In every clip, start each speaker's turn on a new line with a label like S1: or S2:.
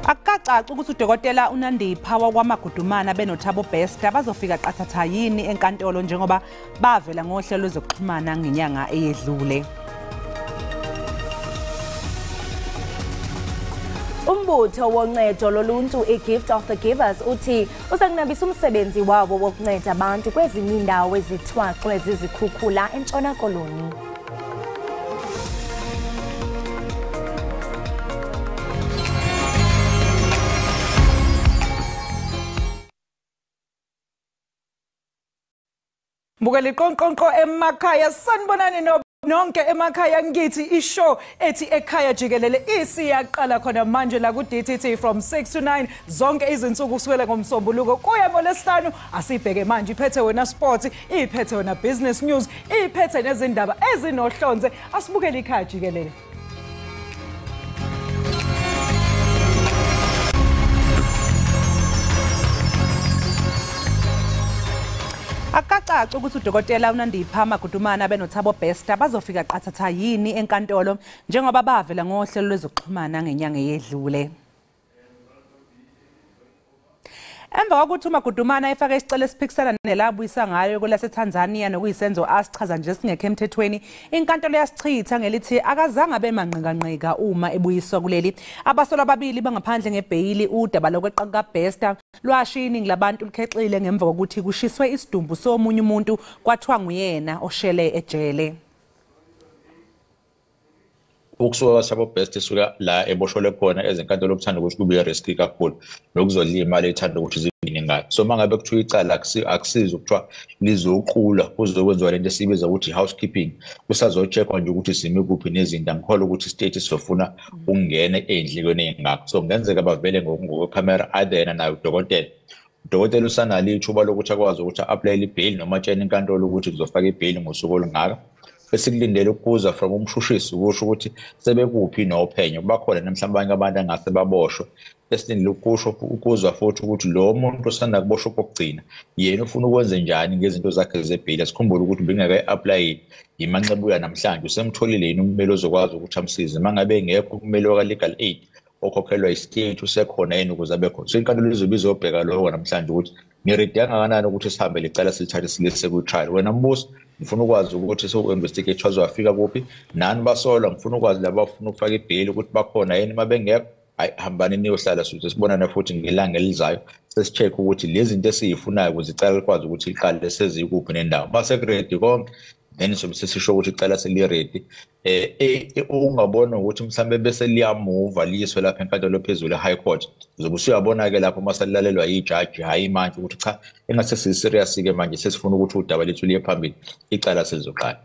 S1: Akacaca ukuthi udokotela uNandipha wakwamagudumana benoThabo Best abazofika qathatha yini enkantolo njengoba bavela ngohlelo lwezokuxhumana ngenyanga eyedlule.
S2: Umbutho woncedo loluntu iGift of the Givers uthi uzakunabisa umsebenzi wabo wokunceda abantu kwezinye indawo ezithwaxwe zizikhukhula eNtshona Koloni.
S1: Bukela iqonqonqo emakhaya sanibonani nonke emakhaya ngithi ishow ethi Ekhaya Jikelele isiyaqala khona manje la ku DTT from 6 to 9 zonke izinsuku kusukela ngomsombuluko kuya ngoLesihlanu asibheke manje iphethe wena sport iphethe wena business news iphethe nezindaba ezinohlonze asibukele Ekhaya Jikelele. Akacaca ukuthi udokotela uNandipha magudumana benoThabo Best abazofika qathatha yini enkantolo njengoba bavela ngohlelo lwezokuxhumana ngenyanga eyedlule. Emva kokuthi uMagudumana efake isicelo esiphikisana nelabuyisa ngayo kwelaseTanzania nokuyisenzo asichaza nje singekho emthethweni, inkantolo yasichitha ngelithi akazange bemanqika-nqika uma ebuyiswa kuleli. Abasolwa ababili bangaphandle ngebheyili udaba lokweqa kaBest lwashiya iningi labantu lukhexile ngemva kokuthi kushiswe isidumbu somunye umuntu kwathiwa nguyena oshele ejele.
S3: Ukusuka kwaSabo Best suka la ebosholwe khona ezinkantolo okuthanda ukuthi kube risky kakhulu nokuzodla imali ethanda ukuthi zibini ngayo. So mangabe kuthiwa icala akusiza ukuthiwa lizoqula kuzokwenziwa lento esibiza ukuthi housekeeping kusazocheckwa nje ukuthi simi kuphi nezinto angikholwa ukuthi state sofuna ukungena endlekweni engakho. So kungenzeka bavele ngokukhamera adena nayo udokotela usanalo ithuba lokuthi akwazi ukuthi apply ibail noma tshena inkantolo ukuthi kuzofaka ibail ngosuku olungaka. Besilindele ukuza from umshushisi ukusho ukuthi sebekuphi nophenyo bakhona namhlanje abantu angase baboshwe esilindele ukusho ukuzwa futhi ukuthi lo muntu osanda kuboshwa kokugcina yena ufuna ukwenza njani ngezinto zakhe zebail. Sikhumbule ukuthi bengeke apply imanxebuya namhlanje usemtholile yini ummeli ozokwazi ukuthi amsize mangabe engekho ummeli wa legal aid okhokhelwa istate usekhona yini ukuze abekho. So inkantolo izobiza obheka lokho namhlanje ukuthi ngiready kangakanani ukuthi sihambe lecala silithathe silise ku trial. Wena mbuso ngifuna ukwazi ukuthi so-investigate wazofika kuphi nani basolwa ngifuna ukwazi laba bafuna ukufaka ibail ukuthi bakhona yini mabengekho hambani niyohlala suthi sibonana futhi ngelanga elizayo sesicheck ukuthi lezi zinto esiyifunayo ukuze icala likwazi ukuthi iqale sezikuphi nendawo base ready konke then sobe sesisho ukuthi icala seliready. Ungabona ukuthi mhlambe bese liyamove liyiswe lapha enkantolo phezulu eHigh Court zobe usuyabona ke lapho masalilalelwa yijaji hayi manje ukuthi cha engase siserious ke manje sesifuna ukuthi udaba lethu liye phambili icala selizoqala.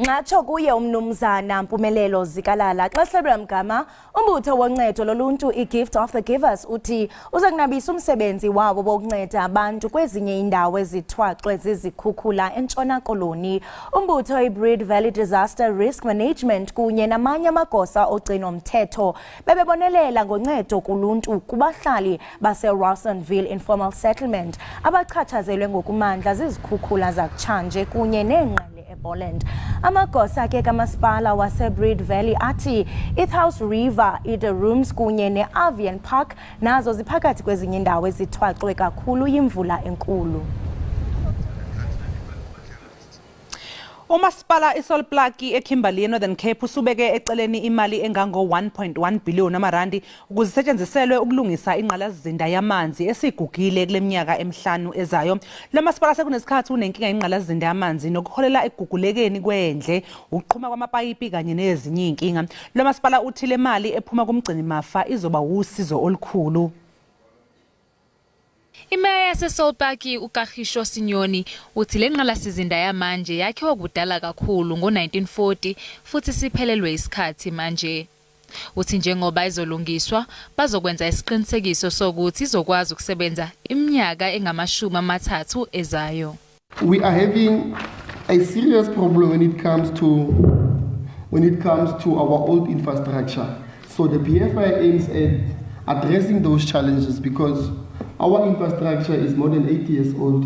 S2: Ngatsho kuye umnumzana Mpumelelo Zikalala xahlelwa mgama umbutho woncedo loluntu iGift of the Givers uthi uzakunabisa umsebenzi wabo wokunceda abantu kwezinye indawo ezithwaxwe zizikhukhula eNtshona Koloni. Umbutho iBreed Valley Disaster Risk Management kunye namanye amagosa ogcino mthetho bebebonelela ngoncedo kuluntu kubahlali base-Rawsonville Informal Settlement abachatshazelwe ngokumandla zizikhukhula zakutshanje kunye nengqele eBoland. Amagosa ke kamasipala waseBreed Valley athi House River, Ida Rooms kunye neAvian Park nazo ziphakathi kwezinye indawo ezithwaxwe kakhulu yimvula enkulu.
S1: Umasipala iSolplaki eKimberley Northern Cape usubeke eceleni imali engango 1.1 billion amarandi ukuzisetshenziselwe ukulungisa ingqalazizinda yamanzi esigugile kuleminyaka emihlanu ezayo. Lo masipala sekunesikhathi unenkinga ingqalazizinda yamanzi nokuholela ekugugulekeni kwendle ukuqhuma kwamapayipi kanye nezinye inkinga. Lo masipala uthi le mali ephuma kumgcini mafa izoba usizo olukhulu.
S4: Imeya yaseSolpaki uKagisho Sinyoni uthi le ngqalasizinda yamanje yakhiwa kudala kakhulu ngo-1940 futhi siphelelwe isikhathi manje. Uthi njengoba izolungiswa bazokwenza isiqinisekiso sokuthi izokwazi ukusebenza iminyaka engama-30 ezayo.
S5: We are having a serious problem when it comes to our old infrastructure. So the PFI aims at addressing those challenges because our infrastructure is more than 80 years old,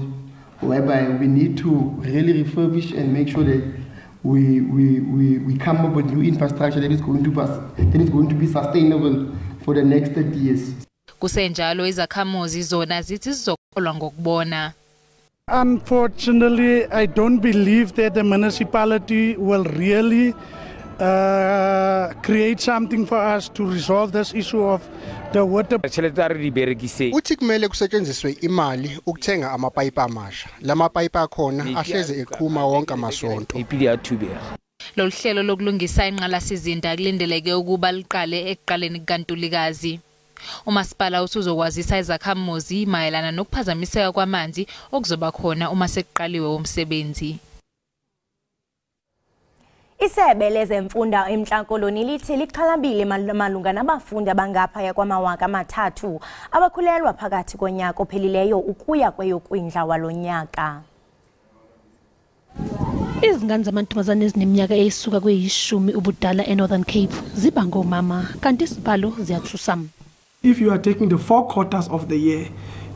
S5: whereby we need to really refurbish and make sure that we come up with new infrastructure that is going to be sustainable for the next 30 years.
S4: Kusenjalo izakhamuzi zona zithi zizokholwa ngokubona.
S6: Unfortunately, I don't believe that the municipality will really create something for us to resolve this issue of the water.
S7: Uthi kumele kusetshenziswe imali ukuthenga amapayipi amasha. Lamapayipi akhona ahleze eqhuma wonke amasonto.
S4: Lolu hlelo lokulungisa inqalasizinda kulindeleke ukuba liqale ekuqaleni kukaNtulikazi. Umasipala usuzokwazisa izakhamuzi mayelana nokuphazamiseka kwamanzi okuzoba khona uma sekuqaliwe umsebenzi.
S2: Isebe lezemfundo eMntlankoloni lithi liqhalabile malunga nabafundi abangaphaya kwama-3,000 abakhulelwa phakathi konyaka ophelileyo ukuya kweyokwindla walonyaka.
S8: Izingane zamantombazane ezineminyaka eyisuka kwe-10 ubudala eNorthern Cape ziba ngomama kanti isibalo ziyathusa.
S9: If you are taking the 4 quarters of the year,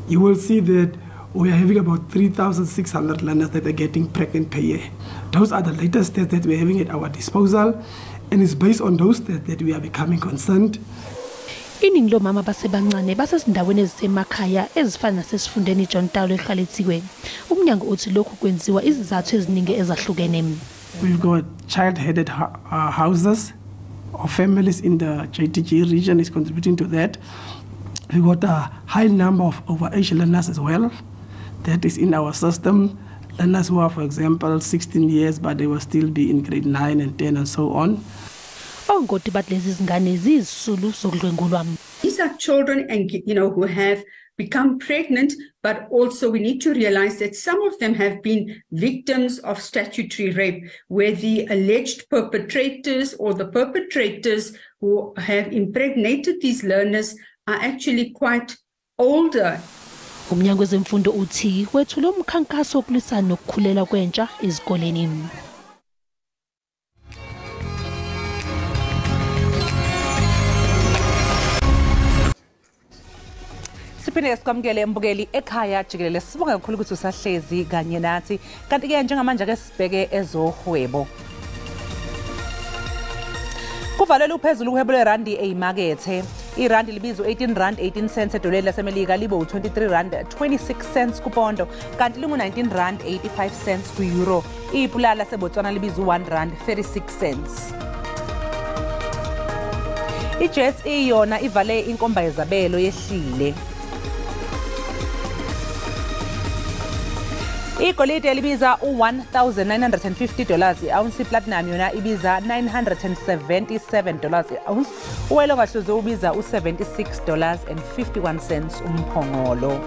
S9: you will see that we are having about 3,600 learners that are getting pregnant per year. Those are the latest stats that we're having at our disposal, and it's based on those stats that we are becoming concerned.
S8: Iningi lomama basebancane basezindaweni ezisemakhaya ezifana nasesifundeni John Taulo eGaletiwe. Umnyango uthi lokhu kwenziwa izizathu eziningi ezahlukene.
S9: We've got child-headed houses or families in the JTG region is contributing to that. We've got a high number of overage learners as well. That is in our system. Learners who are, for example, 16 years, but they will still be in grade 9 and 10 and so on.
S10: These are children and who have become pregnant, but also we need to realize that some of them have been victims of statutory rape, where the alleged perpetrators or the perpetrators who have impregnated these learners are actually quite older.
S8: Umnyango wezemfundo uthi wethula umkhankaso wokulwisana nokukhulela kwentsha ezikoleni.
S1: Siphinde sikwamukele embukeli ekhaya jikelele sibonga kakhulu ukuthi usahlezi kanye nathi kanti ke njengamanje ke sibheke ezohwebo. Kuvalele uphezulu uhwebo lwerandi eyimakethe. Irandi libizwa 18 rand 18 cents edoleni lasemelika libo 23 rand 26 cents kupondo kanti lingu 19 rand 85 cents ku euro. Ipula laseBotswana libizwa 1 rand 36 cents. IJSE yona ivale inkomba yezabelo yehlile. Igolide libiza $1,950 i-ounce, platinum yona ibiza $977 i-ounce, uwelo ngahluze ubiza $76.51 umphongolo.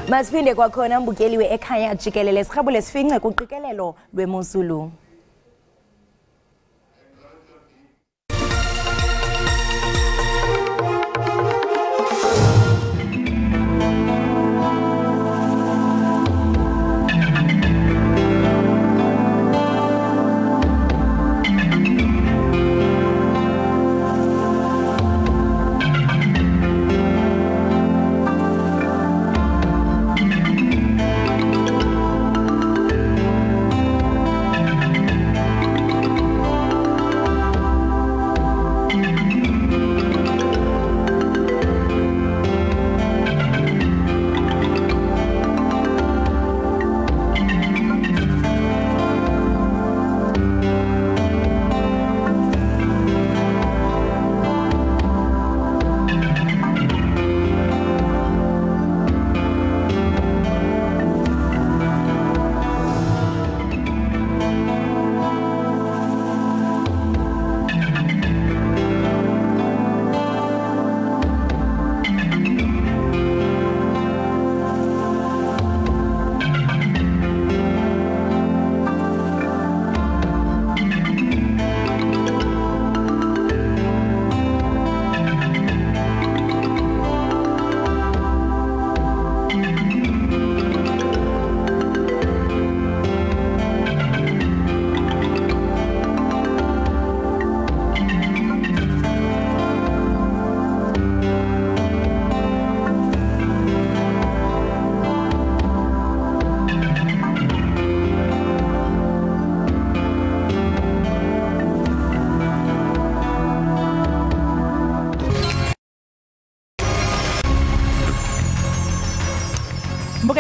S2: Masiphinde kwakhona mbukeli we-Ekhaya jikelele sihabule sifince kuqikelelo lwemozulu.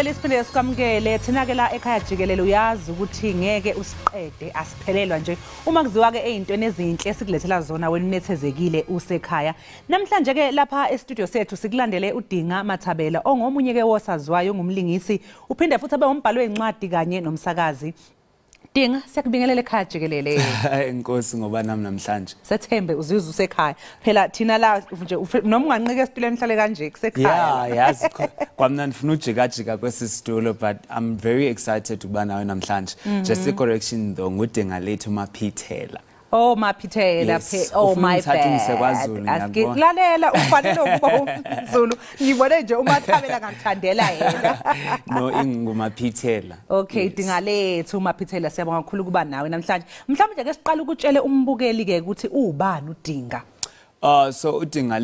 S1: Mlaleli siphinde sikwamukele thina ke la ekhaya Jikelele uyazi ukuthi ngeke usiqede asiphelelwa nje uma kuziwa ke ezintweni ezinhle esikulethela zona wena unethezekile usekhaya. Namhlanje ke lapha e-studio sethu sikulandele uDinga Mathabela ongomunye ke wosaziwayo ngumlingisi uphinde futhi abe umbhalo wencwadi kanye nomsakazi. Dinga siyakubingelela ekhaya Jikelele.
S11: Inkosi ngoba nami namhlanje.
S1: Sethembe uzizwe usekhaya. Phela thina la nje noma unganqika esitulweni hlale kanje kusekhaya.
S11: Yeah, yazi kwamna ndifuna ujika kwesisitulo but I'm very excited ukuba nawe namhlanje. Just a correction though ngudinga lethu maphithela.
S1: Oh maphithela phe oh my bad. Asikulalela ufanele ukuba umZulu. Ngibone nje uMathabela ngakuthandela yena.
S11: No ingumaphithela.
S1: Okay dinga lethu uMaphithela siyabonga kakhulu kuba nawe namhlanje. Mhlawumbe nje ke siqala ukutshele umbukeli ke ukuthi ubani uDinga.
S11: So udinga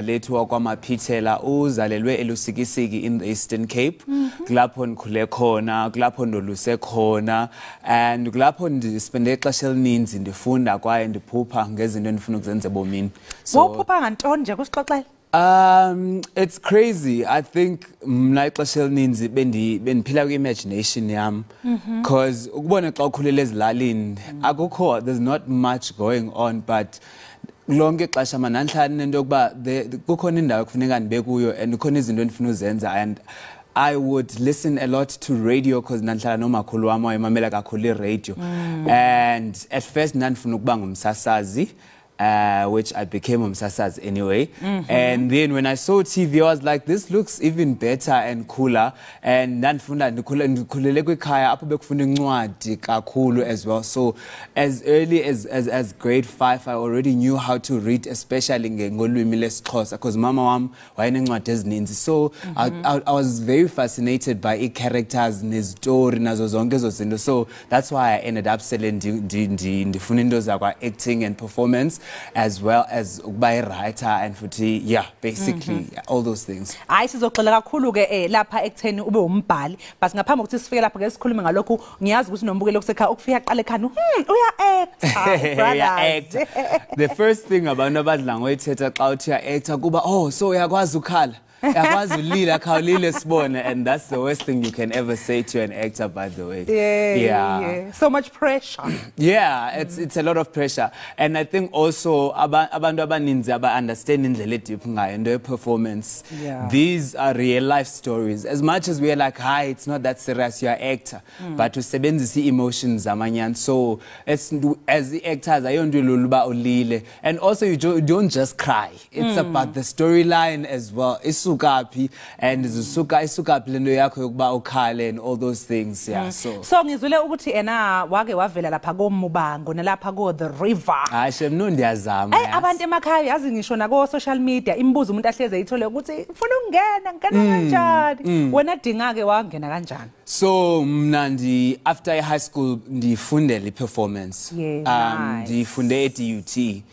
S11: lethu wakwamaphithela uzalelwe eLusikisiki in the Eastern Cape. Kulapho nikhule khona, kulapho ndoluse khona and kulapho ndispende ixesha elininzi ndifunda kwaye ndiphupha ngezinto endifuna ukuzenza ebomini.
S1: So uphupha ngantoni nje kusixoxela?
S11: It's crazy. I think mna ixesha elininzi bendiphila kwi-imagination yam because ukubona xa ukhulele ezilalini akukho, there's not much going on but lonke ixesha mananhlanje nento yokuba kukhona indawo ekufuneka ndibe kuyo and kukhona izinto endifuna uzenza and I would listen a lot to radio because nanhlala nomakhulu wami wayemamela kakhulu i-radio and at first ndandifuna ukuba ngumsasazi. Which I became umsasazi anyway. And then when I saw TV, I was like, this looks even better and cooler. And nandifunda ndikhulele kwikhaya apho bekufunda incwadi kakhulu as well. So as early as grade 5, I already knew how to read, especially ngolwimi lesiXhosa, because mama wam wayenencwadi ezininzi. So I was very fascinated by i-characters nezitori nazo zonke ezo zinto. So that's why I ended up selling ndifuna into zakwa acting and performance, as well as ukuba writer and futhi basically all those things.
S1: Hayi sizoxela kakhulu ke lapha ekutheni ube umbhali but ngaphambi kokuthi sifike lapha ke sikhulume ngalokho ngiyazi ukuthi nombukelo kusekhaya ukufika qala ekhaya uya act.
S11: The first thing abantu abadla ngoyithetha xa uthi uya actor kuba so uyakwazi ukhala. And that's the worst thing you can ever say to an actor, by the way.
S1: Yeah. So much pressure.
S11: Yeah, it's a lot of pressure. And I think also abantu abaninzi understand indlela deep ngayo into performance. These are real life stories. As much as we are like, hi, it's not that serious, you're an actor. But to sebenzisa emotions amanyan. So as the actors, ayondululuba olile. And also you don't just cry. It's about the storyline as well. And isukapi lento yakho yokuba ukhale and all those things.
S1: So ngizwile ukuthi wake wavela lapha koMubango nalapha ko The River.
S11: Hayi shemno ndiyazama.
S1: Abantu emakhaya yazi ngisho na ko social media imbuzo umuntu ahleze ayithole ukuthi ufuna ukungena kanjani. Wena Dinga ke wangena kanjani?
S11: So mna after high school ndifundele performance. Ndifunde at UT.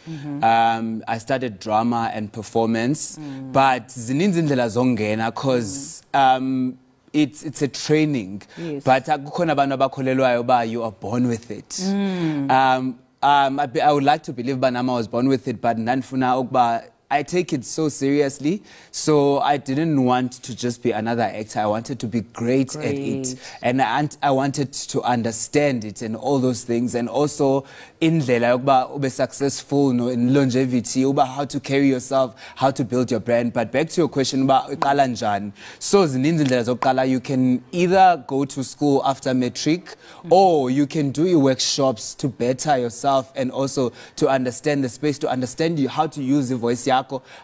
S11: I studied drama and performance but zininzi indlela zongena because it's a training. But akukhona abantu abakholelwayo ba you are born with it. I would like to believe Banama was born with it but nandifuna ukuba I take it so seriously, so I didn't want to just be another actor. I wanted to be great at it, and I wanted to understand it and all those things, and also indlela yokuba ube successful, no, in longevity, about how to carry yourself, how to build your brand. But back to your question about iqala njani. So zininzi indlela zokuqala. You can either go to school after matric, or you can do your workshops to better yourself and also to understand the space, to understand how to use the voice.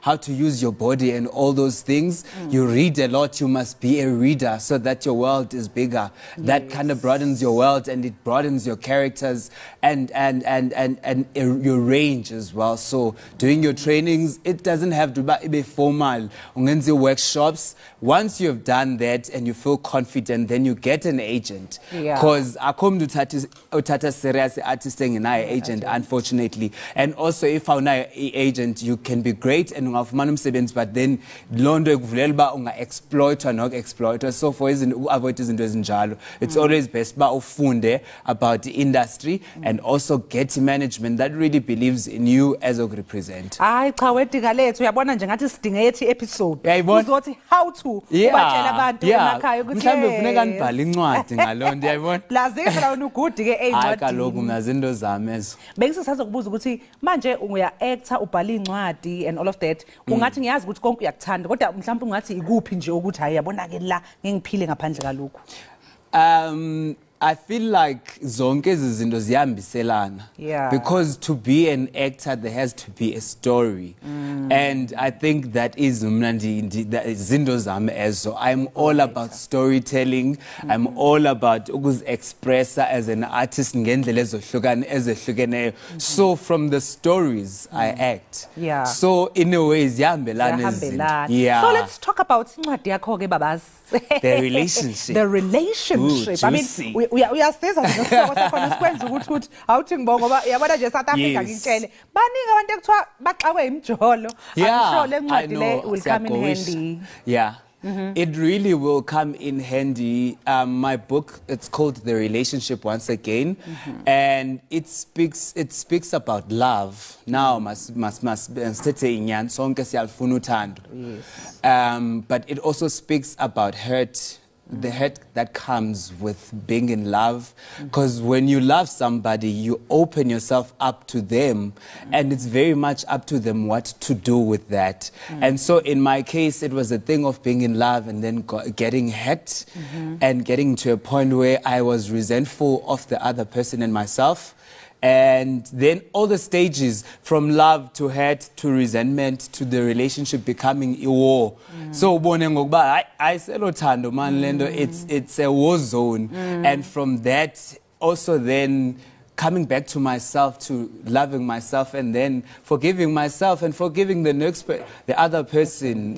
S11: How to use your body and all those things. You read a lot, you must be a reader so that your world is bigger. That kind of broadens your world and it broadens your characters and your range as well. So doing your trainings, it doesn't have to be formal. Ungenzi workshops. Once you've done that and you feel confident, then you get an agent. Because I come to Tata serious artist and I agent, unfortunately. And also if I'm an agent, you can be great great and ungafumana umsebenzi but then lonto ekuvulela ba unga exploiter nok exploiter so for avoid izinto ezinjalo it's always best ba ufunde about the industry and also get management that really believes in you as a represent.
S1: Hayi cha wedinga lethu uyabona nje ngathi sidinge yethi episode uzothi how to ubatshela abantu emakhaya ukuthi
S11: mhlambe kufuneka nibhale incwadi ngalonto yayibona
S1: lazike la unugudi ke eincwadi
S11: hayi kaloku mina zinto zami ezo
S1: bengisasaza ukubuza ukuthi manje uya actor ubhala incwadi and all of that ungathi ngiyazi ukuthi konke uyakuthanda kodwa mhlawumbe ungathi ikuphi nje ukuthi hayi yabona ke la ngiphile ngaphandle kalokho.
S11: I feel like zonke izinto zihambiselana because to be an actor there has to be a story and I think that is izinto zami ezo. I'm all about storytelling. I'm all about ukuz-expressa as an artist ngendlela ezehlukeneyo. So from the stories I act. So in a way ziyahambelana izinto.
S1: So let's talk about incwadi yakho ke babas.
S11: The relationship.
S1: The relationship. I mean, uyasiza nesihloko sakhona sikwenza ukuthi awuthi ngibonga ngoba yabona nje South Africa ngitshele baningi abantu ekuthiwa baxakwe imjolo. I'm sure le ncwadi le will come in handy.
S11: It really will come in handy. My book, it's called The Relationship Once Again, and it speaks about love. Now, but it also speaks about hurt. The hurt that comes with being in love, because when you love somebody, you open yourself up to them, and it's very much up to them what to do with that. And so in my case, it was a thing of being in love and then getting hurt and getting to a point where I was resentful of the other person and myself. And then all the stages from love to hate to resentment to the relationship becoming a war. So it's a war zone. And from that also then coming back to myself, to loving myself, and then forgiving myself and forgiving the other person.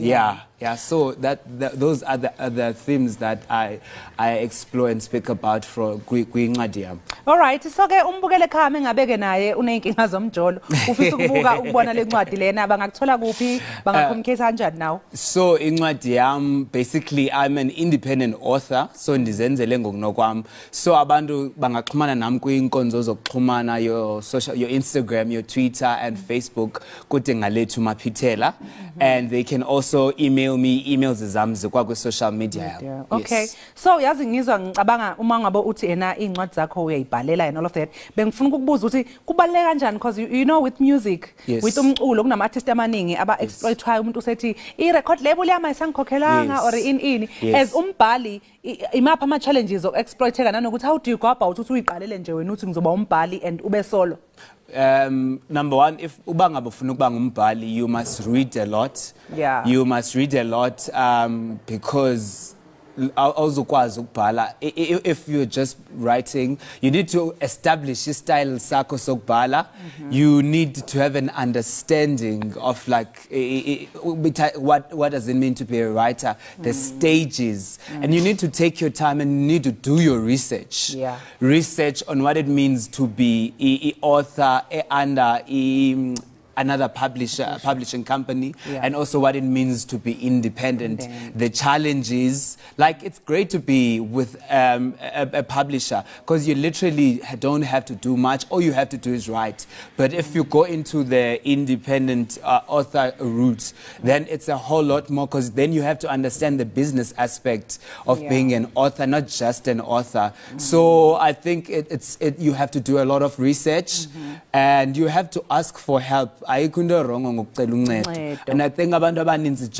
S11: So those are the themes that I explore and speak about for kwincwadi yami.
S1: All right, so ke umbukele khame ngabeke naye uneyinkinga zomjolo ufisa ukubona le ncwadi lena bangakuthola kuphi bangacommunicate kanjani now?
S11: So incwadi yami, basically I'm an independent author, so ndizenzele ngokunokwami. So abantu bangaxhumana nami kwinkonzo zokuxhumana, your Instagram, your Twitter and Facebook kude ngalethu Maphithela, and they can also email me emails zami zikwa social media.
S1: Okay, so yazi ngizwa ngicabanga uma ngabe uthi ena incwadi zakho uyayibhalela and all of that, bengifuna ukukubuza ukuthi kubaleka kanjani, because you know with music, with umculo kunama artists amaningi aba exploitwayo, umuntu usethi I record label yami ayisangikhokhelanga or ini as umbhali imapha ama challenges of exploiteka nanokuthi how do you go about ukuthi uyiqalele nje wena uthi ngizoba umbhali and ube solo?
S11: Number one, if ubanga ufuna ukuba ngumbhali, you must read a lot. You must read a lot because if you're just writing, you need to establish your style sakho sokubhala. You need to have an understanding of like what does it mean to be a writer, the stages, and you need to take your time and you need to do your research. Research on what it means to be an author under another publishing company, and also what it means to be independent. The challenges, like it's great to be with a publisher because you literally don't have to do much. All you have to do is write. But if you go into the independent author route, then it's a whole lot more, because then you have to understand the business aspect of being an author, not just an author. So I think you have to do a lot of research, and you have to ask for help. And I think abantu abaninzi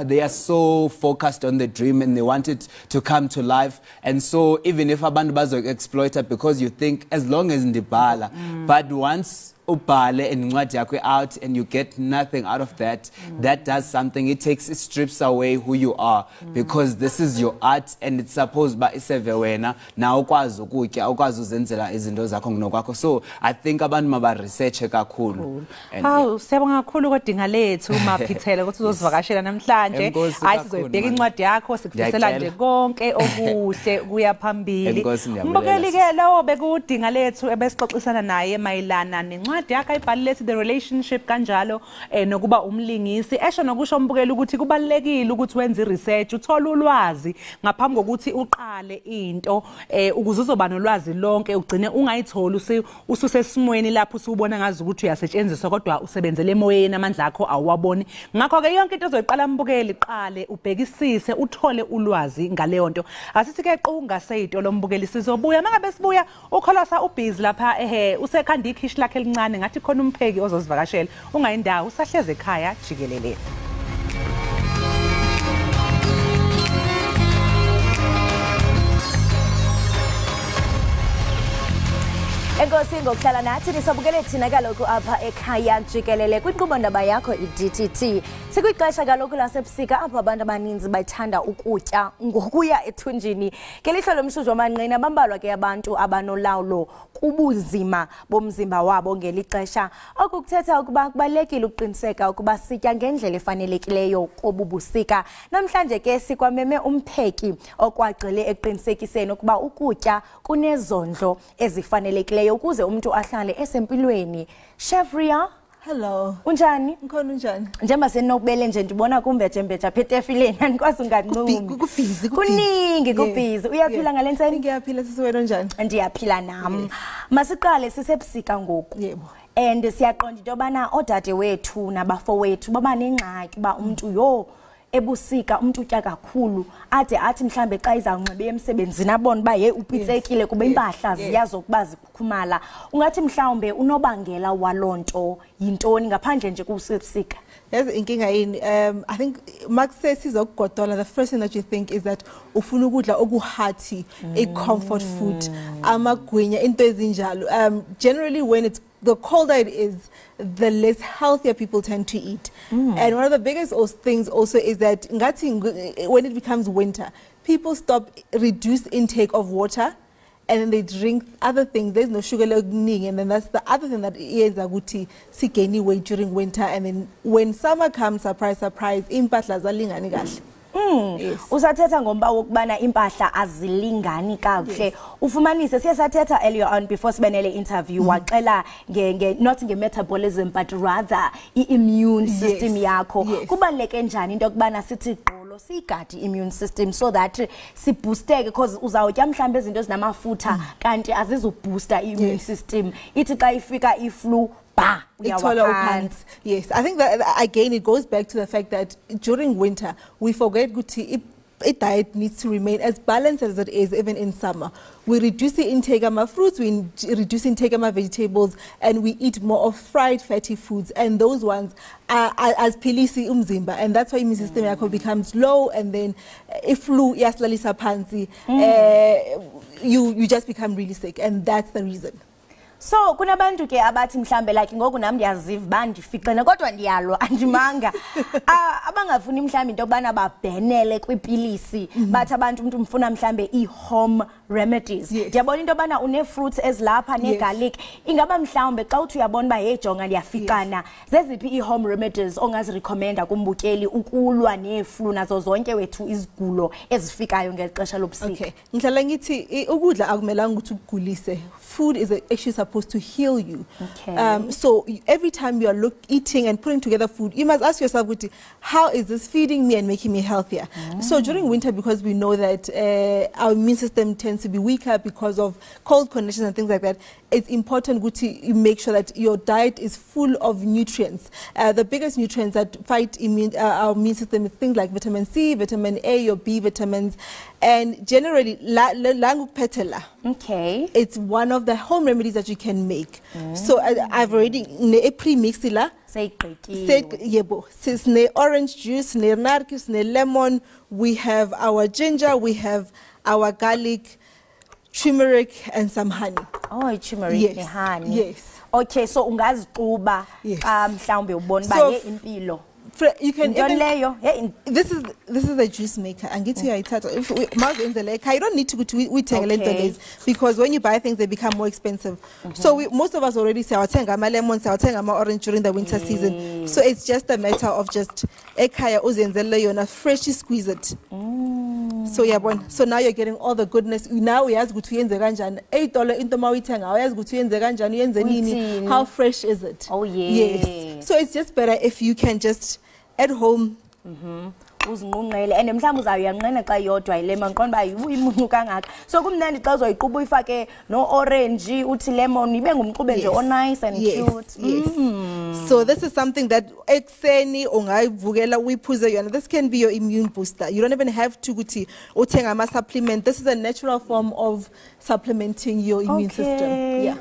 S11: they are so focused on the dream and they want it to come to life. And so even if abantu bazo-exploit it, because you think as long as ndibhala, but once ubhale and incwadi yakho out and you get nothing out of that, that does something. It strips away who you are, because this is your art and it's supposed by iseve wena na ukwazi ukutya ukwazi uzenzela izinto zakho ngokwakho. So I think abantu maba research kakhulu.
S1: Hawu siyabonga kakhulu kodinga lethu Maphithela ukuthi uzosivakashela namhlanje. Hayi sizoyibheka incwadi yakho sikufisela nje konke okuhle kuya phambili. Mbukeli ke lo bekudinga lethu ebesixoxisana naye mayelana nencwadi incwadi yakhe ayibhalile the relationship kanjalo nokuba umlingisi esho nokusho umbukeli ukuthi kubalekile ukuthi wenze research uthola ulwazi ngaphambi kokuthi uqale into ukuze uzoba nolwazi lonke ugcine ungayitholi ususesimweni lapho usubona ngazi ukuthi uyasetshenziswa kodwa usebenzele emoyeni amandla akho awuwaboni ngakho ke yonke into ozoyiqala mbukeli qale ubhekisise uthole ulwazi ngaleyo nto asithi ke qunga seyito lombukeli sizobuya mangabe sibuya ukholosa ubhizi lapha usekhanda ikhishi lakhe elincane ngathi khona umpheki ozosivakashela ungayindawo usahleze ekhaya jikelele.
S2: Enkosi ngokuhlala nathi nisabukele thina kaloku apha ekhaya jikelele kwinkqubo ndaba yakho iDTT. Sikwixesha kaloku lasebusika apho abantu abaninzi bathanda ukutya ngokuya ethunjini. Ngelihlo lomshuzu wamanqina bambalwa ke abantu abanolawulo kubunzima bomzimba wabo ngelixesha. Okukuthetha ukuba kubalekile ukuqiniseka ukuba sitya ngendlela efanelekileyo kobubusika. Namhlanje ke sikwameme umpheki okwagcile eqinisekiseni ukuba ukutya kunezondlo ezifanelekileyo ukuze umuntu ahlale esempilweni. Chef Ria,
S12: hello.
S2: Unjani?
S12: Ngikhona unjani?
S2: Njengoba senokubele nje ndibona kumbejembeja phetefileni andikwazi unganqumi.
S12: Kubhizi
S2: kuningi kubhizi. Uyaphila ngalentseni?
S12: Ngiyaphila sisi wena unjani?
S2: Ndiyaphila nami. Masiqale sisebusika ngoku.
S12: Yebo.
S2: And siyaqonda into yobana odade wethu nabafowethu baba nengxaki ba umuntu ebusika umuntu utya kakhulu ade athi mhlambe xa izawunxibe emsebenzini abone ba upitsekile kuba impahla ziyazokuba zikhukhumala. Ungathi mhlawumbe unobangela walonto yintoni ngaphandle nje kusebusika?
S12: Yazi inkinga yini I think Max sizokugodola the first thing that you think is that ufuna ukudla okuhearty a comfort food amagwinya into ezinjalo generally when it's the colder it is, the less healthier people tend to eat. And one of the biggest things also is that when it becomes winter, people reduce intake of water and then they drink other things. There's no sugar and then that's the other thing that is aguti si gain weight during winter, and then when summer comes, surprise, surprise, impahla zalingani kahle.
S2: Usathetha ngomba wokubana impahla azilingani kahle. Ufumanise siyasathetha earlier on before sibenele interview waxela not nge-metabolism but rather i-immune system yakho. Kubaluleke njani into yokubana sithi gqolo sigadi immune system so that siboosteke because uzawutya mhlambe izinto ezinamafutha kanti azizubooster i-immune system. Ithi xa ifika iflu
S12: Yes, I think that again it goes back to the fact that during winter we forget a diet needs to remain as balanced as it is even in summer. We reduce the intake of our fruits, we reduce intake of our vegetables, and we eat more of fried fatty foods, and those ones are as pilisi umzimba, and that's why immune system yakho becomes low, and then if flu yaslalisa phansi, you just become really sick, and that's the reason.
S2: So kunabantu ke abathi mhlambe like ngoku nami ndiyaziva bandifiqene kodwa ndiyalwa andimanga abangafuni mhlambe into bana babhenele kwipilisi bathi abantu umuntu mfuna mhlambe i-home remedies. Ndiyabona into bana une-fruits ezilapha ne-garlic ingaba mhlambe xa uthi uyabona ba jonga ndiyafikana zeziphi i-home remedies ongazirecommenda kumbukeli ukulwa neflu nazo zonke wethu izigulo ezifikayo ngexesha lobusika?
S12: Okay, ngihlala ngithi ukudla akumelanga ukuthi ukugulise. Food is actually supposed to heal you. So every time you are eating and putting together food, you must ask yourself, how is this feeding me and making me healthier? So during winter, because we know that our immune system tends to be weaker because of cold conditions and things like that, it's important to make sure that your diet is full of nutrients. The biggest nutrients that fight our immune system is things like vitamin C, vitamin A, your B vitamins, and generally, it's one of the home remedies that you can make. So I've already pre-mixed it. Say orange juice, narkis, lemon. We have our ginger, we have our garlic, turmeric, and some honey.
S2: Oh, turmeric and honey.
S12: Yes.
S2: Okay, so ungaziquba mhlawumbe ubona ba impilo.
S12: You can even, this is a juice maker. And get here, if you don't need to we take because when you buy things they become more expensive. So most of us already say our lemons, our orange during the winter season. So it's just a matter of just Ekhaya uzenzele yona freshly squeeze it. So yabona, so now you're getting all the goodness. Now uyazi ukuthi uyenze kanjani. $8 into mawithenga, uyazi ukuthi uyenze kanjani, uyenze nini. How fresh is it?
S2: Oh yes.
S12: Yes. So it's just better if you can just at home
S2: uzinqunqele and mhlawumbe uzayanqena xa yodwa ilemon qonba uyimuncu kangaka. So kumnandi xa uzoyiquba uyifake no orange uthi lemon ibe ngumqube nje nice and cute.
S12: Yes. So this is something that ekseni ungayivukela uyiphuze yona. This can be your immune booster. You don't even have to ukuthi uthenga ama supplement. This is a natural form of supplementing your immune system. Yeah.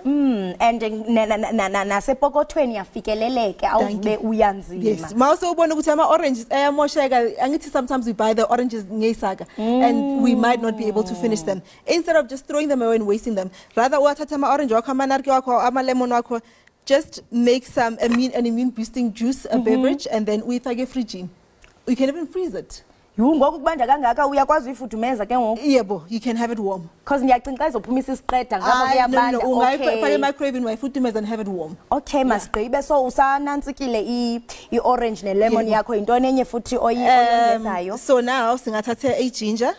S2: And nasepokothweni yafikeleleke awuzibe uyanzima.
S12: Yes. Mawuse ubona ukuthi ama oranges ayamosheka. Sometimes we buy the oranges ngesaga and we might not be able to finish them. Instead of just throwing them away and wasting them, rather wathatha ama orange wakho ama narki wakho ama lemon wakho, just make some an immune boosting juice, a beverage, and then uyifake fridge. You can even freeze it.
S2: Ngokubanda kangaka uyakwazi uyifudumeza ke ngoku.
S12: Yebo, you can have it warm.
S2: Because ngiyacinga izophumisa isiqeda ngapha kuyabanda.
S12: No, ungayifaka microwave uyifudumeza and have it warm.
S2: Okay, masigqibe. So usanantsikile I-orange ne-lemon yakho intoni enye futhi oyongezayo.
S12: So now singathatha ginger.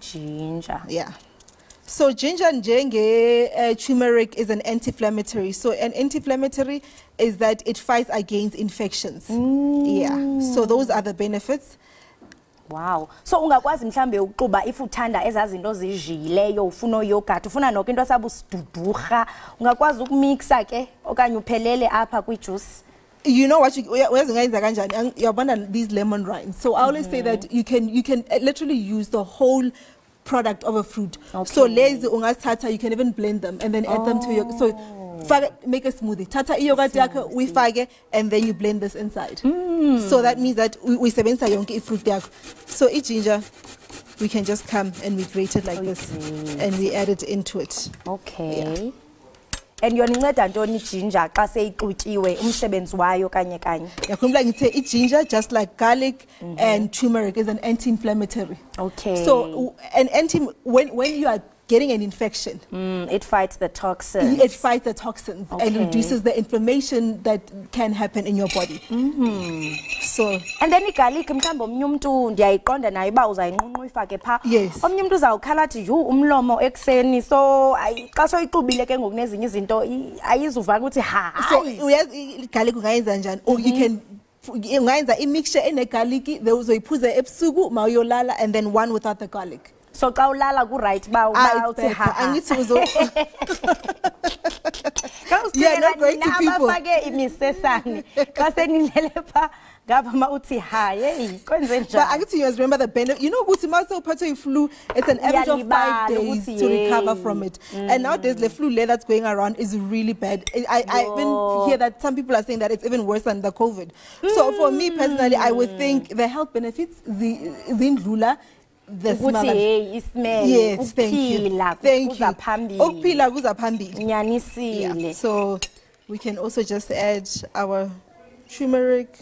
S2: Ginger.
S12: Yeah. So ginger njenge turmeric is an anti-inflammatory. So an anti-inflammatory is that it fights against infections. Yeah. So those are the benefits.
S2: Wow. So ungakwazi mhlambe ukuxuba if uthanda ezazinto zijileyo ufuna yogurt ufuna noko into sabusidudurha ungakwazi ukumixa ke okanye uphelele apha kwi-juice.
S12: You know what uyazenza kanjani uyabona these lemon rinds. So I always say that you can literally use the whole product of a fruit. So lazy ungasithatha, you can even blend them and then add them to your make a smoothie. Tata yogurt yakho uyifake and then you blend this inside. So that means that we sebenza yonke ifruit yakho. So ginger we can just come and we grate it like this and we add it into it.
S2: Okay. Yeah. And yoninceda ntoni ginger xa seyixutyiwe umsebenzi wayo kanye kanye?
S12: Yakhumbula ngithe ginger just like garlic and turmeric is an anti-inflammatory.
S2: Okay.
S12: So when you are getting an infection,
S2: it fights the toxins.
S12: It fights the toxins and reduces the inflammation that can happen in your body. So
S2: and then igarlic mhlawumbe omnye umuntu ndiyayiqonda naye uba uzayinqunqa uyifake pha.
S12: Yes.
S2: Omnye umuntu uzawukhala athi umlomo ekseni so xa soyixubile ke ngoku nezinye izinto ayizuva ukuthi hayi.
S12: So uyazi igarlic ungayenza njani? Or you can ungayenza imixture ene garlic uzoyiphuza ebusuku mawuyolala and then one without the garlic.
S2: So xa ulala ku right ba uthi ha
S12: angithi yeah, not going to people
S2: abafake imisesane xa senilele pha ngapha ma uthi ha hey kwenze njani.
S12: But angithi you must remember the benefit. You know ukuthi mase uphathe flu it's an average of 5 days to recover from it. And nowadays the flu that's going around is really bad. I even hear that some people are saying that it's even worse than the COVID. So for me personally I would think the health benefits zindlula the smell. Yes, thank you. Thank you. Ukuphila kuza phambili.
S2: Nyanisile.
S12: So we can also just add our turmeric.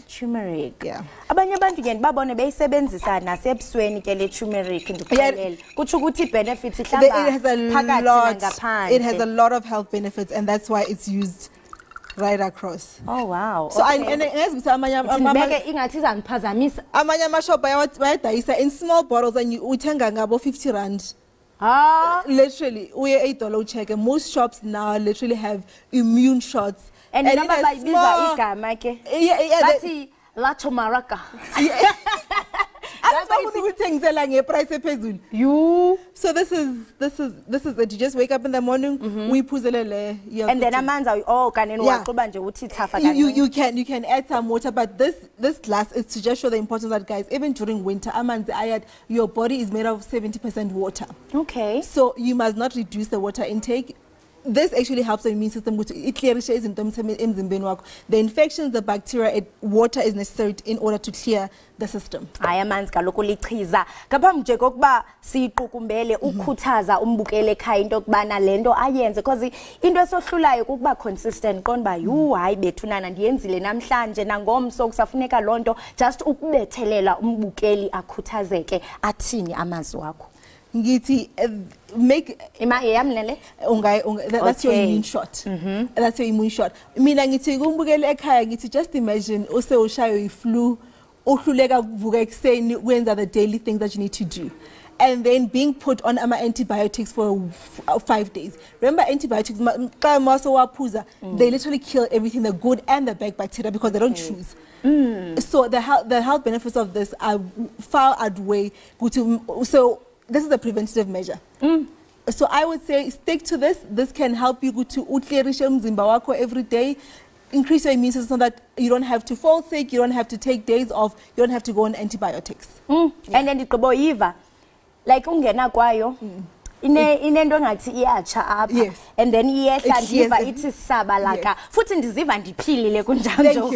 S12: Yeah.
S2: Abanye abantu ke babone beyisebenzisa nasebusweni ke le turmeric ndikholele. Kuthi ukuthi benefits ihlamba phakathi nangaphandle.
S12: It has a lot of health benefits and that's why it's used right across.
S2: Oh wow.
S12: So ingathi
S2: ingathi zangiphazamisa
S12: amanye amashop bayadayisa in small bottles and uthenga ngabo 50 rand. Literally uye $8 ucheck. Most shops now literally have immune shots
S2: and number bayibiza igama ke bathi la tomaraka.
S12: So this is it. You just wake up in the morning, we puzelele.
S2: And then amanza kaneni waxuba nje uthi thafa
S12: kaneni. You can add some water, but this glass is to just show the importance that guys, even during winter, amanzi ayat, your body is made of 70% water.
S2: Okay.
S12: So you must not reduce the water intake. This actually helps the immune system to clear the infections, the bacteria, water is necessary in order to clear the system.
S2: Ayamanzi kaloku lichiza. Ngaphambi nje kokuba siyiqukumbele ukukhuthaza umbukele ekhaya into okubana lento ayenze because into esohlulayo ukuba consistent qonba hayi bethunana ndiyenzile namhlanje nangomso kusafuneka lonto just ukubethelela umbukeli akhuthazeke athini amazwi wakho.
S12: Ngithi make that's your immune shot. That's your immune shot. Mina ngithi kumbukele ekhaya ngithi just imagine use ushayo iflu uhluleka kuvuka ekseni wenza the daily things that you need to do and then being put on antibiotics for 5 days. Remember, antibiotics, they literally kill everything, the good and the bad bacteria, because they don't choose. So the health benefits of this are far outweigh. So this is a preventative measure. So I would say stick to this. This can help you to utlierisha umzimba wakho every day, increase your immune system so that you don't have to fall sick, you don't have to take days off, you don't have to go on antibiotics.
S2: And then it like ungena kwayo. Inento ngathi iyacha apha and then iyehla ndiva ithi sabalaka futhi ndiziva ndiphilile kunjalo.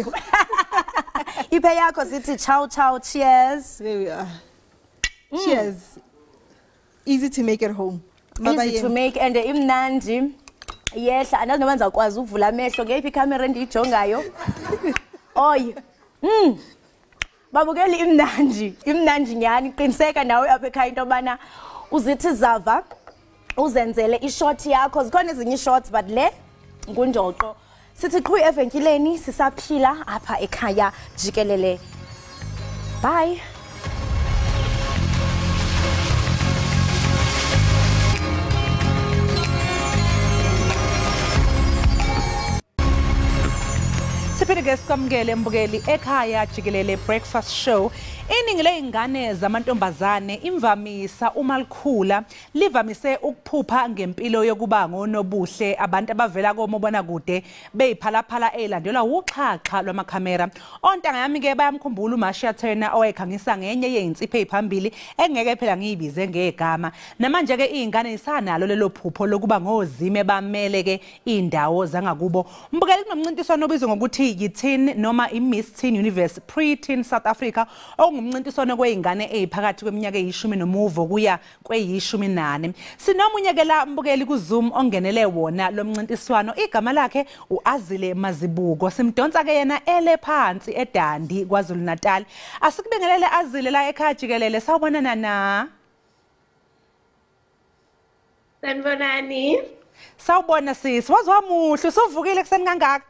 S2: Iphe yakho sithi ciao ciao, cheers.
S12: There we are. Cheers. Easy to make at home.
S2: Easy to make and imnandi. Yehla andazi noma ngizakwazi ukuvula amehlo ngeyiphi camera endiyijongayo. Oy. Babukeli imnandi nyani qiniseka nawe apha ekhaya into bana uzithi zava uzenzele ishort yakho zikhona ezinye ishorts but le ngunjoqo sithi qhu evenkileni sisaphila apha ekhaya Jikelele. Bye.
S1: Siphinde ke sikwamukele mbukeli Ekhaya Jikelele breakfast show. Iningi leingane zamantombazane imvamisa uma likhula livamise ukuphupha ngempilo yokuba ngonobuhle, abantu abavela komobona kude beyiphalaphala elandelwa uxhaxha lwamakhamera. Ontanga yami ke bayamkhumbula uMasha Turner owayekhangisa ngenye yezinsipho eziphambili engeke phela ngiyibize ngegama. Namanje ke izingane isanalo lelo phupho lokuba ngozime bamele ke indawo zangakubo. Mbukeli kunomncintiswano obizwa ngokuthi yiTeen noma iMiss Teen Universe Pre-Teen South Africa ngumncintiswano kweingane eziphakathi kweminyaka eyi-10 kuya kweyi-14. Sinomunye ke la mbukeli kuZoom ongenele wona lo mncintiswano, igama lakhe uAzile Mazibuko. Simdonsa ke yena ele phansi eDandi kwaZulu Natal. Asikubingelele Azile la ekhaya Jikelele, sawubonana na.
S13: Sanibonani.
S1: Sawubona sisi, wazwa muhle usuvukile kuseni kangaka?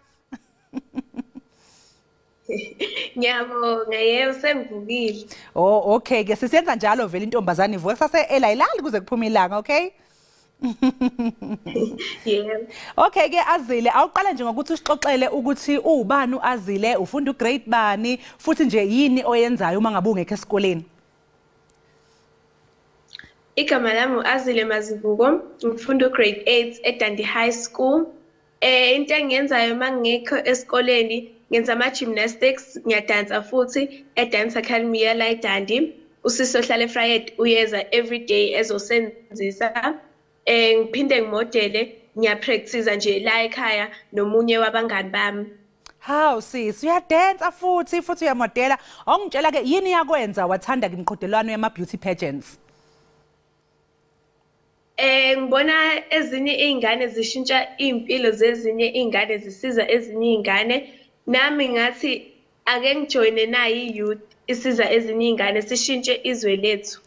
S13: Ngiyabonga, yebo sengivukile.
S1: Oh okay ke sisenza njalo vele intombazane ivuka kusase elayilali kuze kuphume ilanga, okay?
S13: Yebo.
S1: Okay ke Azile, awuqala nje ngokuthi usixoxele ukuthi ubani uAzile, ufunda ugrade bani futhi nje yini oyenzayo uma ngabe ungekho esikoleni?
S13: Igama lami uAzile Mazibuko, ngifunda ugrade 8 eDandi High School. Into engiyenzayo mangekho esikoleni ngenza ama-gymnastics, ngiyadansa futhi e-dance academy yala eDandi. Usisi ohlala eFriday uyeza everyday ezosenzisa. Ngiphinde ngimodele, ngiyapractice nje la ekhaya nomunye wabangani bami.
S1: Hawu sis, uyadansa futhi uyamodela. Ongitshela ke yini yakwenza wathanda imiqhudelwano yama-beauty pageants?
S13: Ngibona ezinye izingane zishintsha impilo zezinye izingane zisiza ezinye izingane. Nami ngathi ake ngijoine nayi youth isiza ezinye izingane sishintshe izwe lethu.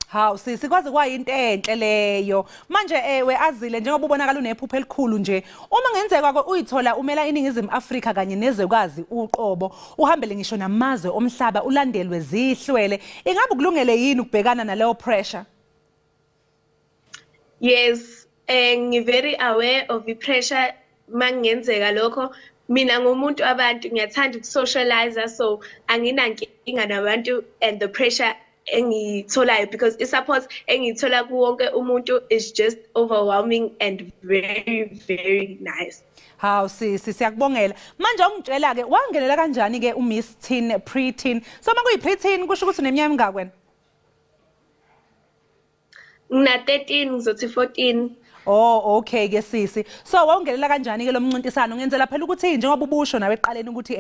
S1: Hawu sisi, kwazi kwayinto enhle leyo. Manje we Azile, njengoba ubonakala unephupho elikhulu nje, uma ngenzeka kwakho uyithola umela iningizimu Afrika kanye nezwekazi uqobo, uhambele ngisho namazwe omhlaba ulandelwe zihlwele, ingabe kulungele yini ukubhekana naleyo pressure?
S13: Yes, ngi very aware of the pressure mangenzeka lokho. Mina ngumuntu abantu ngiyathanda ukusocialize, so anginankinga nabantu and the pressure engitholayo because i-support engithola kuwonke umuntu is just overwhelming and very nice.
S1: Hawu sisi, siyakubongela. Manje ungitshela ke wangelela kanjani ke uMiss Teen Pre-Teen? So makuyi pre-teen kusho ukuthi uneminyaka emingaki wena?
S13: Ngina 13 ngizothi 14.
S1: Oh okay ke sisi. So wawungelela kanjani ke lo mncintiswano? Ngenzela phela ukuthi njengoba ubusho nawe eqaleni ukuthi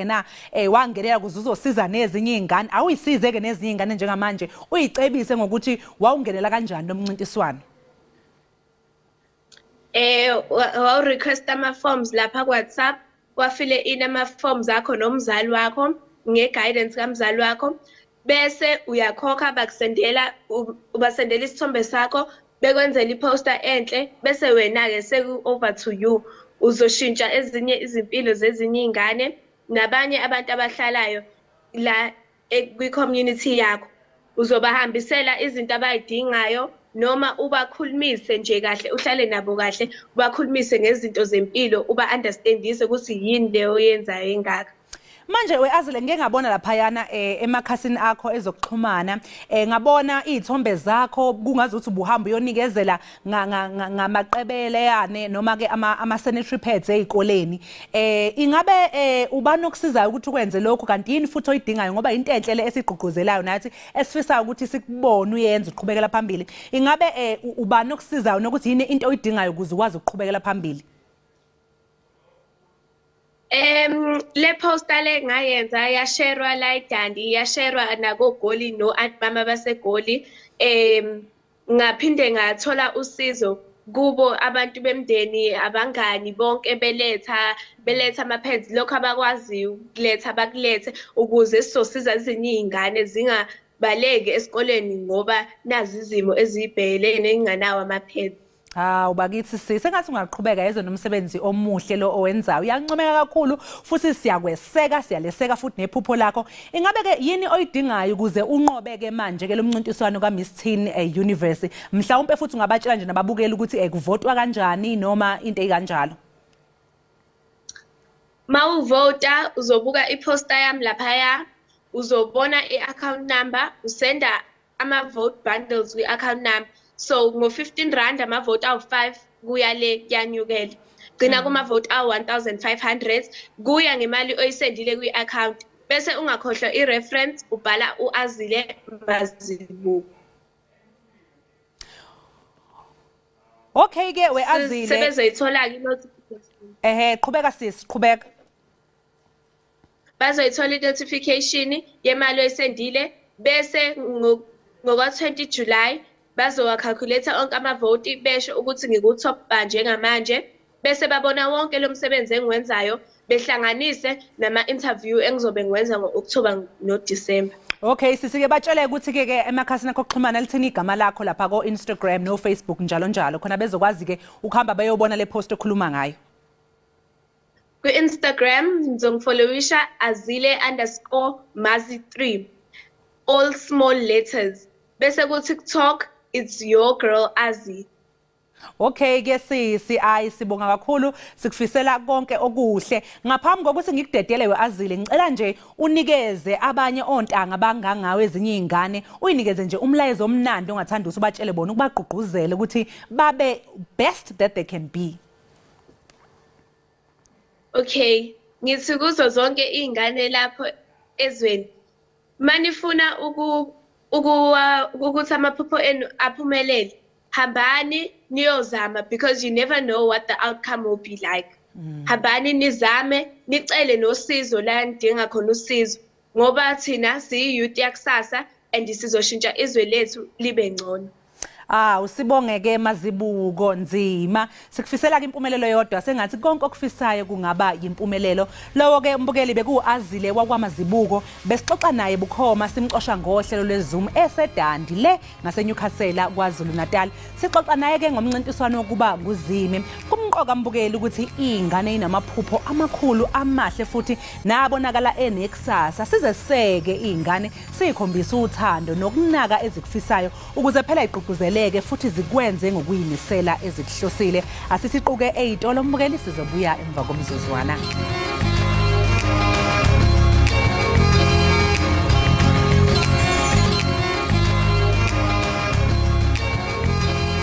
S1: wangelela kuze uzosiza nezinye izingane. Awuyisize ke nezinye izingane njengamanje. Uyicebise ngokuthi wawungelela kanjani lo mncintiswano?
S13: Waw request ama forms lapha ku WhatsApp, wafile in ama forms akho nomzali wakho ngeguidance kamzali wakho. Bese uyakhokha bakusendela ubasendela isithombe sakho bekwenzela iposter enhle bese wena ke seku over to you uzoshintsha ezinye izimpilo zezinye izingane nabanye abantu abahlalayo la kwi community yakho. uzobahambisela izinto abayidingayo noma ubakhulumise nje kahle uhlale nabo kahle ubakhulumise ngezinto zempilo uba-understandise ukuthi yini leyo yenzayo engaka.
S1: Manje Azile ngeke ngabona laphayana emakhasini akho ezokuxhumana ngabona izithombe zakho kungazuthi ubuhamba uyonikezela ngamaqebele yane noma ke ama sanitary pads ezikoleni ingabe ubani okusizayo ukuthi ukwenze lokho kanti yini futhi oyidingayo ngoba into enhle le esigqugquzelayo nathi esifisayo ukuthi sikubone uyenze uqhubekela phambili ingabe ubani okusizayo nokuthi yini into oyidingayo ukuze ukwazi ukuqhubekela phambili?
S13: Le poster le ngayenza yasherwa la eDandi yasherwa nagogoli no mama basegoli ngaphinde ngathola usizo kubo abantu bemndeni abangani bonke beletha ama pads lokho abakwazi ukuletha bakulethe ukuze sizosiza ezinye izingane zingabaleki esikoleni ngoba nazi izimo ezibhekelene inganawo ama pads.
S1: Ubakithi sengathi ungaqhubeka yeze nomsebenzi omuhle lo owenzayo uyancomeka kakhulu futhi siyakweseka siyaleseka futhi nephupho lakho ingabe ke yini oyidingayo ukuze unqobeke manje ke lo mncintiswano kaMiss Teen Universe mhlawumbe futhi ungabatshela nje nababukeli ukuthi kuvotwa kanjani noma into ekanjalo?
S13: Mawuvota uzobuka iposter yami laphaya uzobona i-account number usenda ama vote bundles kwi-account number. So ngo-15 rand amavote awu5 kuya le kuyanyukela. Gcina kumavote awu1500 kuya ngemali oyisendile kwi-account. Bese ungakhohlwa i-reference ubhala uAzile Mazibuko.
S1: Okay ke weAzile.
S13: Sebezoyithola ke notification.
S1: Qhubeka sis, qhubeka.
S13: Bazoyithola i-notification yemali oyisendile bese ngo-20 July bazowa-calculate onke amavoti besho ukuthi ngikutop njengamanje bese babona wonke lo msebenzi engiwenzayo behlanganise nama-interview engizobe ngiwenza ngo-October no-December.
S1: Okay sisike batshele ukuthi ke emakhasini akho okuxhumana lithini igama lakho lapha ko Instagram no Facebook njalo njalo khona bezokwazi ke ukuhamba bayobona le post okhuluma ngayo.
S13: Ku-Instagram ngizongifollowisha Azile_Mazi3 all small letters bese ku-TikTok it's your girl Azzy.
S1: Okay ke sibonga kakhulu sikufisela konke okuhle ngaphambi kokuthi ngikudedele weAzile ngicela nje unikeze abanye ontanga bangangawe ezinye izingane uyinikeze nje umlayezo omnandi ongathanda ukuthi ubatshele bona ukubagqugquzela ukuthi babe best that they can be.
S13: Okay ngithi kuzo zonke izingane lapho ezweni manifuna ukuthi amaphupho enu aphumelele hambani niyozama because you never know what the outcome will be like. Hambani nizame nicele nosizo la nidinga khona usizo ngoba thina siyi-youth yakusasa and sizoshintsha izwe lethu libe ngcono.
S1: Usibongeke Mazibuko nzima sikufisela ke impumelelo yodwa sengathi konke okufisayo kungaba yimpumelelo lowo ke umbukeli bekuAzile wakwaMazibuko besixoxa naye bukhoma simxosha ngohlelo lweZoom eseDandi le ngaseNewcastle kwaZulu Natal sixoxa naye ke ngomncintiswano wokuba nguzime kumqoka mbukeli ukuthi izingane inamaphupho amakhulu amahle futhi nabonakala enekusasa sizeseke izingane sikhombisa uthando nokunaka ezikufisayo ukuze phela igqugquzele futhi zikwenze ngokuyimisela ezikuhlosile asisiquke ezitolo mbukeli sizobuya emva komzuzwana.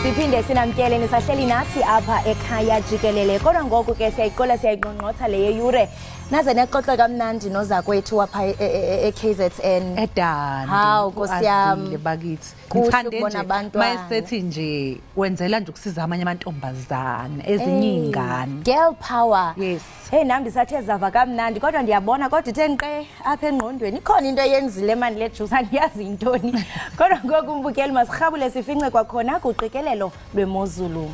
S2: Siphinde sinamkele nisahleli nathi apha ekhaya Jikelele kodwa ngoku ke siyayiqola siyayinqonqotha le yure naze nexoxe kamnandi nozakwethu apha eKZN
S1: eDandi.
S2: Hawu nkosiyami
S1: bakithi ngithande nje mayisethi nje wenzela nje ukusiza amanye amantombazana ezinye izingane
S2: girl power.
S1: Yes.
S2: Hey nami sathe zava kamnandi kodwa ndiyabona kodwa ithenqe apha engqondweni ikhona into eyenzile manje le juice andiyazi intoni kodwa ngoku umbukeli masirhabule sifince kwakhona kuqikelelo lwemozulu.